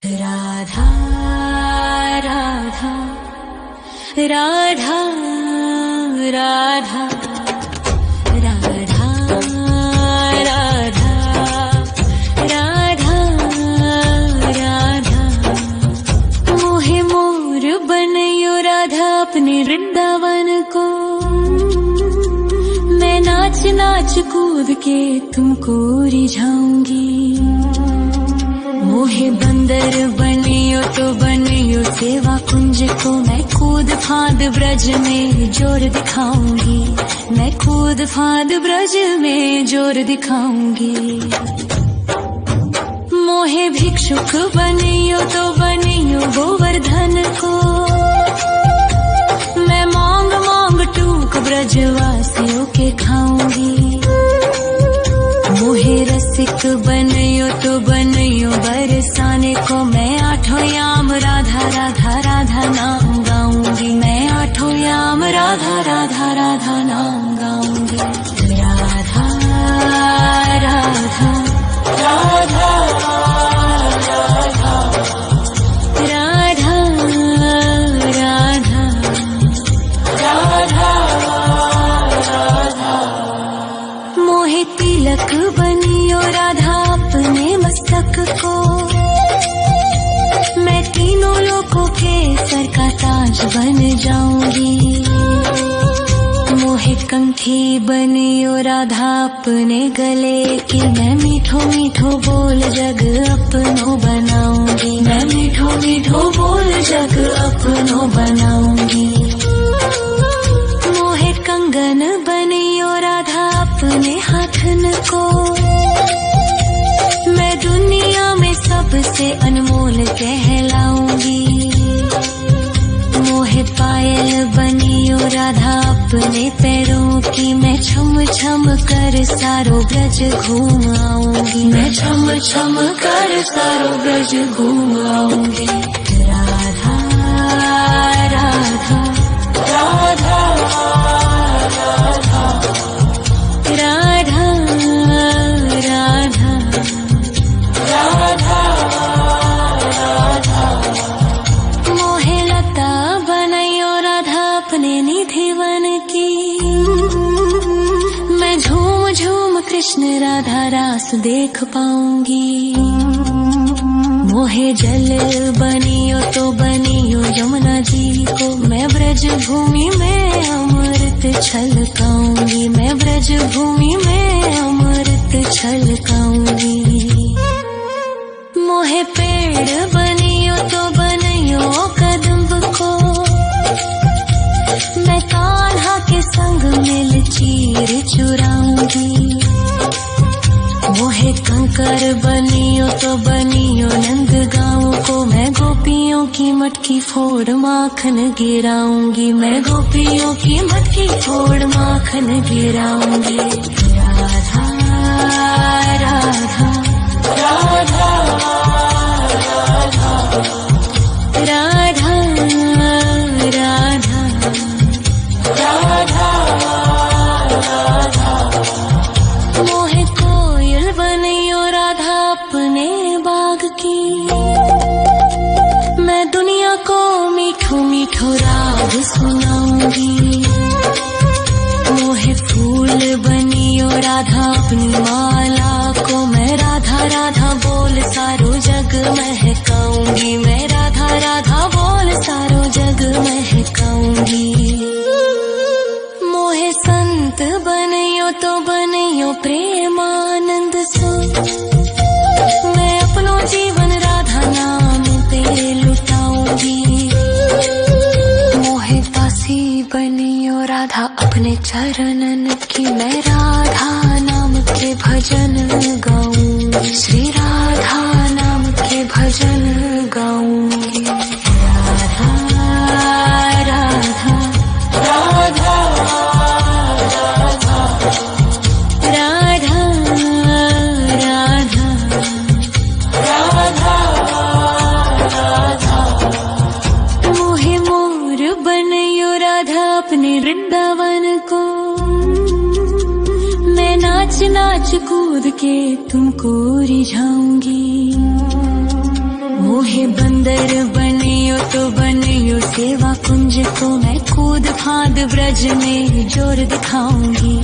राधा राधा राधा राधा राधा राधा राधा राधा मोहे मोर बनयो राधा अपने वृंदावन को। मैं नाच नाच कूद के तुमको रिझाऊंगी। मोहे बंदर बनियो तो बनियो सेवा कुंज को। मैं कूद फांद ब्रज में जोर दिखाऊंगी। मैं कूद फांद ब्रज में जोर दिखाऊंगी। मोहे भिक्षुक बनियो तो बनियो गोवर्धन को। मैं मांग मांग टूक ब्रजवासियों के खाऊंगी। मोहे रसिक बनियो तो बनियो बरसाने को। मैं आठों याम राधा राधा राधा नाम गाऊंगी। मैं आठों याम राधा राधा राधा नाम गाऊंगी। राधा राधा राधा राधा राधा राधा राधा मोहे तिलक बनियो राधा अपने मस्तक को। मैं तीनों लोगों के सर का ताज बन जाऊंगी। मोहे कंठी बनियो राधा अपने गले की। मैं मीठो मीठो बोल जग अपनो बनाऊंगी। मैं मीठो मीठो बोल जग अपनो बनाऊंगी। मोहे कंगन बनियो राधा अपने हाथन को। मैं दुनिया में सबसे अनमोल कहलाऊंगी। मोहे पायल बनियो राधा अपने पैरों की। मैं छम छम कर सारो ब्रज घूम आऊंगी। मैं छम छम कर सारो ब्रज घूम आऊंगी। राधा राधा राधा राधा राधा राधा राधा राधा मोहे लता बनयो राधा अपने निधि वन की। मैं झूम झूम कृष्ण राधा रास देख पाऊंगी। मोहे जल बनियो तो बनियो यमुना जी को। मैं ब्रज भूमि में अमृत छलकाऊंगी। मैं ब्रज भूमि में अमृत छलकाऊंगी। मोहे पेड़ बनियो तो बनियो कदम्ब को। मैं कान्हा के संग मिल चीर चुराऊंगी। मोहे कंकर बनियो तो बनियो नंद गाँव को। मैं गोपियों की मटकी फोड़ माखन गिराऊंगी। मैं गोपियों की मटकी फोड़ माखन गिराऊंगी। राधा राधा राधा राधा राधा राधा राधा राधा मोहे कोयल बनियो राधा अपने बाग की। मैं दुनिया को मीठो मीठो राग सुनाऊंगी। मोहे फूल बनियो राधा अपनी माला को। मैं राधा राधा बोल सारो जग महकाऊंगी। मैं राधा राधा बोल सारो जग महकाऊंगी। मोहे संत बनियो तो बनियो प्रेमानंद सो। मैं अपनो जीवन राधा नाम पे लुटाऊंगी। मोहे दासी बनियो राधा अपने चरणन की। मैं राधा नाम के भजन गाऊंगी। श्री राधा नाम के भजन गाऊंगी। राधा राधा राधा राधा राधा राधा राधा राधा मोहे मोर बनयो राधा अपने वृंदावन को। मैं नाच नाच कूद के तुमको रिझाऊंगी। मोहे बंदर बनियो तो बनियो सेवा कुंज को, मैं कूद फांद ब्रज में जोर दिखाऊंगी,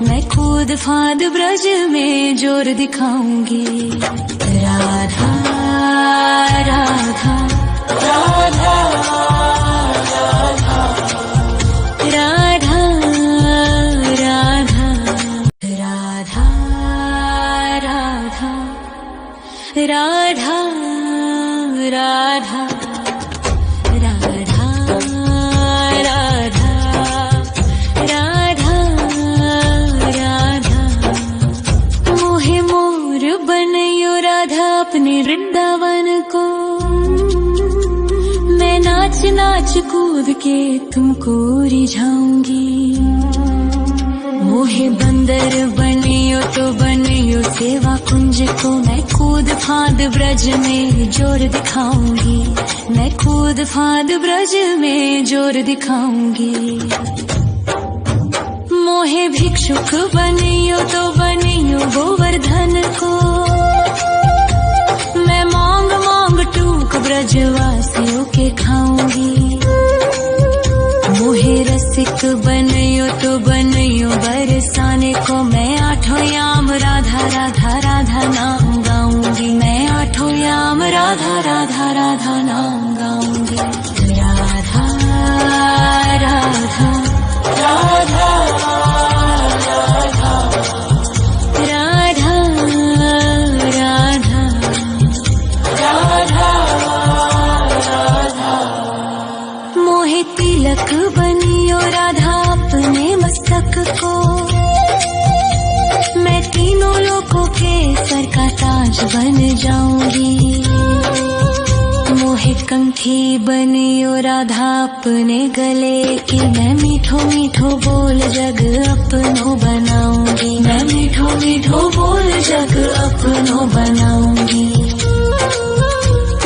मैं कूद फांद ब्रज में जोर दिखाऊंगी। राधा राधा राधा राधा राधा राधा राधा राधा राधा राधा राधा राधा राधा राधा। मोहे मोर बनयो राधा अपने वृंदावन को, मैं नाच नाच कूद के तुमको रिझाऊंगी। मोहे बंदर बनियो तो बनियो सेवा कुंज को, मैं कूद फांद ब्रज में जोर दिखाऊंगी, मैं कूद फांद ब्रज में जोर दिखाऊंगी। मोहे भिक्षुक बनियो तो बनियो गोवर्धन को, मैं मांग मांग टूक ब्रजवासियों के खाऊंगी। मोहे रसिक बनियो तो बनियो बरसाने को, मैं आठों याम राधा राधा राधा नाम गाऊंगी, मैं आठों याम राधा राधा राधा नाम गाऊंगी। राधा राधा राधा राधा राधा राधा राधा। मोहे तिलक बनियो राधा अपने मस्तक को, मैं तीनों लोकों के सर का ताज बन जाऊंगी। मोहे कंठी बनियो राधा अपने गले की, मैं मीठो मीठो बोल जग अपनो बनाऊंगी, मैं मीठो मीठो बोल जग अपनो बनाऊंगी।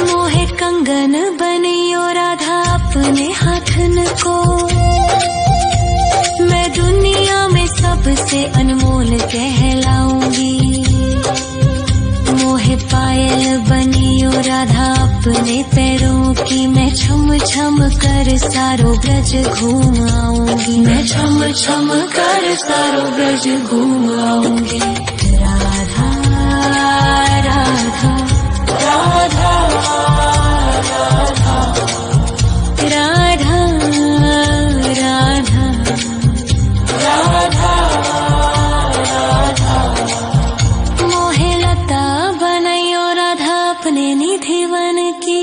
मोहे कंगन बनियो राधा अपने हाथन को, मैं दुनिया में सबसे अनमोल कहलाऊंगी। मोहे पायल बनियो राधा अपने पैरों की, मैं छम छम कर सारो ब्रज घूम आऊंगी, मैं छम छम कर सारो ब्रज घूम आऊंगी। राधा राधा राधा राधा राधा राधा राधा राधा। मोहे लता बनयो राधा अपने निधिवन की,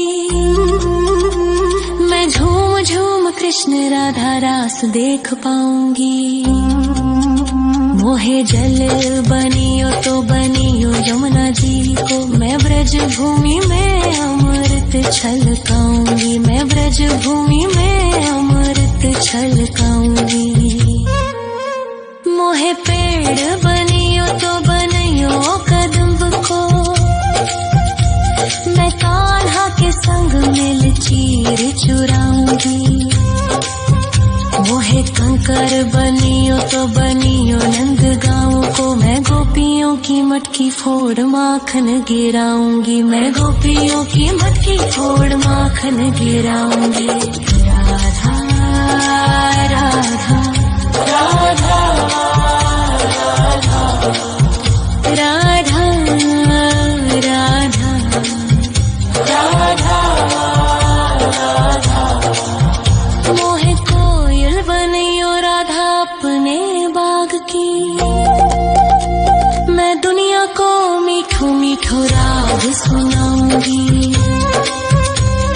मैं झूम झूम कृष्ण राधा रास देख पाऊंगी। मोहे जल बनियो तो बनियो यमुना जी को, मैं ब्रज भूमि में अमृत छलकाऊंगी, मैं ब्रज भूमि में अमृत छलकाऊंगी। मोहे पेड़ बनियो तो बनियो कदम्ब को, मैं कान्हा के संग मिल चीर चुराऊंगी। मोहे कंकर बनियो तो बनियो नंद गाँव को, मैं गोपियों की मटकी फोड़ माखन गिराऊंगी, मैं गोपियों की मटकी फोड़ माखन गिराऊंगी। राधा राधा राधा राधा राधा राधा राधा। मोहे कोयल बनियो राधा अपने बाग की, मैं दुनिया को मीठो मीठो राग सुनाऊंगी।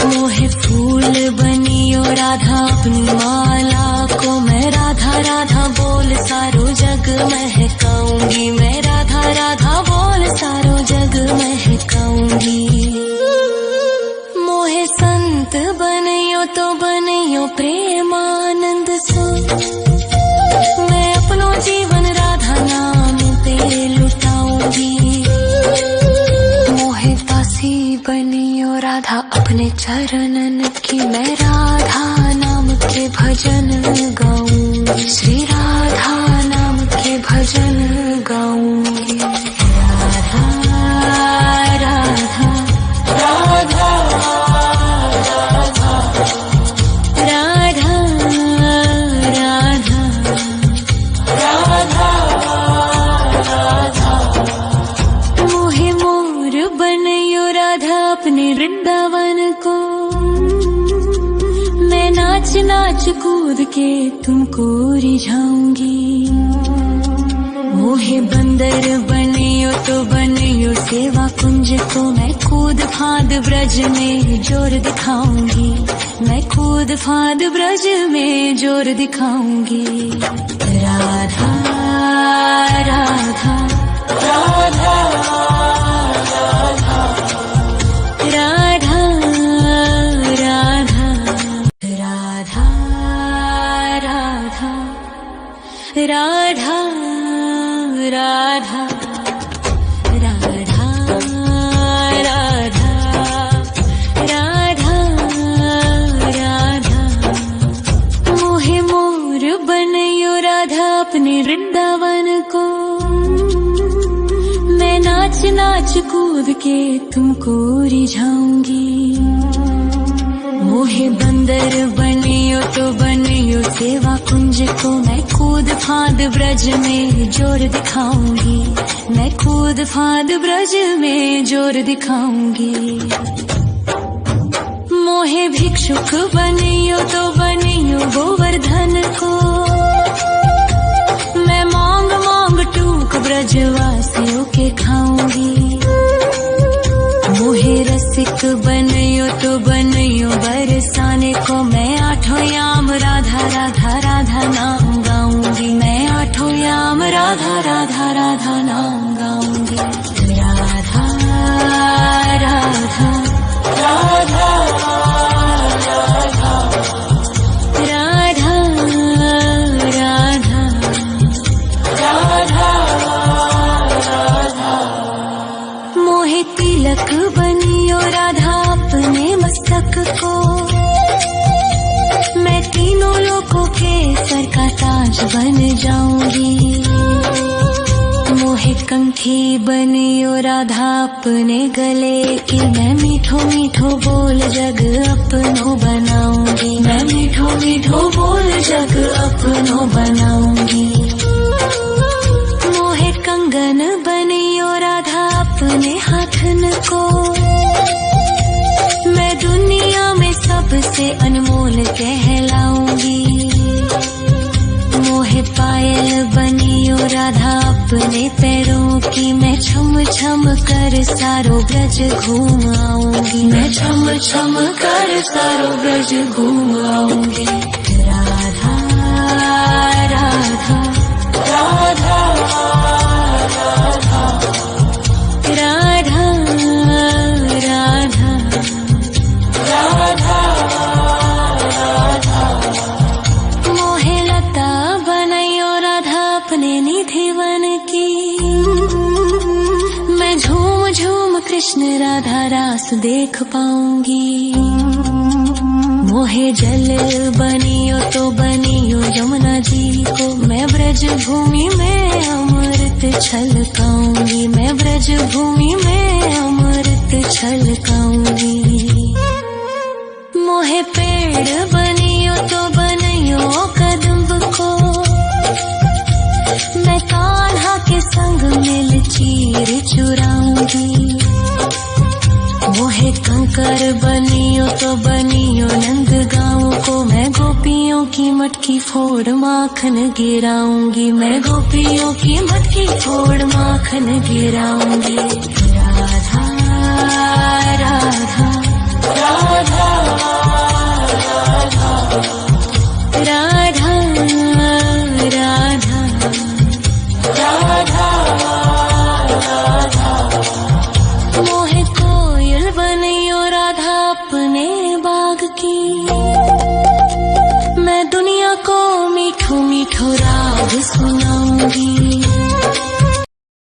मोहे फूल बनियो राधा अपनी माला को, मैं राधा राधा बोल सारो जग महकाऊंगी, मैं राधा राधा बोल सारो जग महकाऊंगी। मोहे संत बनियो तो बनियो प्रेमानंद सो, मैं अपनो जीवन राधा नाम पे लुटाऊंगी। मोहे दासी बनियो राधा अपने चरणन की, मैं राधा नाम के भजन गाऊंगी, श्री राधा नाम के भजन गाऊंगी। राधा राधा राधा वृंदावन को। मैं नाच नाच कूद के तुमको रिझाऊंगी। मोहे बंदर बनियो तो बनियो सेवा कुंज को। मैं कूद फांद ब्रज में जोर दिखाऊंगी। मैं कूद फांद ब्रज में जोर दिखाऊंगी। राधा राधा राधा राधा राधा राधा राधा राधा राधा राधा राधा राधा राधा। मोहे मोर बनयो राधा अपने वृंदावन को। मैं नाच नाच कूद के तुमको रिझाऊंगी। मोहे बंदर बनियो तो बनियो सेवा कुंज को। मैं कूद फांद ब्रज में जोर दिखाऊंगी। मैं कूद फांद ब्रज में जोर दिखाऊंगी। मोहे भिक्षुक बनियो तो बनियो गोवर्धन को। मैं मांग मांग टूक ब्रजवासियों के खाऊंगी। मोहे रसिक बनियो तो बनियो बरसाने को। मैं आठों याम राधा राधा राधा नाम गाऊंगी। मैं आठों याम राधा राधा राधा नाम गाऊंगी। राधा राधा राधा राधा राधा राधा राधा। मोहे तिलक बनियो राधा अपने मस्तक को। मैं तीनों लोगों के सर का ताज बन जाऊंगी। मोहे कंठी बनियो राधा अपने गले की। मैं मीठो मीठो बोल जग अपनो बनाऊंगी। मैं मीठो मीठो बोल जग अपनो बनाऊंगी। मोहे कंगन बनियो राधा अपने हाथन को। मैं दुनिया में सबसे अनमोल कहलाऊंगी। मोहे पायल बनियो राधा अपने पैरों की। मैं छम छम कर सारो ब्रज घूम आऊंगी। मैं छम छम कर सारो ब्रज घूम आऊंगी। राधा राधा राधा राधा राधा राधा राधा राधा। मोहे लता बनायो राधा अपने निधि वन की। मैं झूम झूम कृष्ण राधा रास देख पाऊंगी। मोहे जल बनियो तो बनियो यमुना जी को। मैं ब्रज भूमि में अमृत छलकाऊंगी। मैं ब्रज भूमि में अमृत छलकाऊंगी। मोहे पेड़ बनियो तो बनियो कदम्ब को। मैं कान्हा के संग मिल चीर चुराऊंगी। मोहे कंकर बनियो तो बनियो नंद गाँव को। मैं गोपियों की मटकी फोड़ माखन गिराऊंगी। मैं गोपियों की मटकी फोड़ माखन गिराऊंगी। राधा राधा राधा राधा राधा राधा राधा। मोहे कोयल बनियो राधा अपने बाग की। मैं दुनिया को मीठो मीठो राग सुनाऊंगी।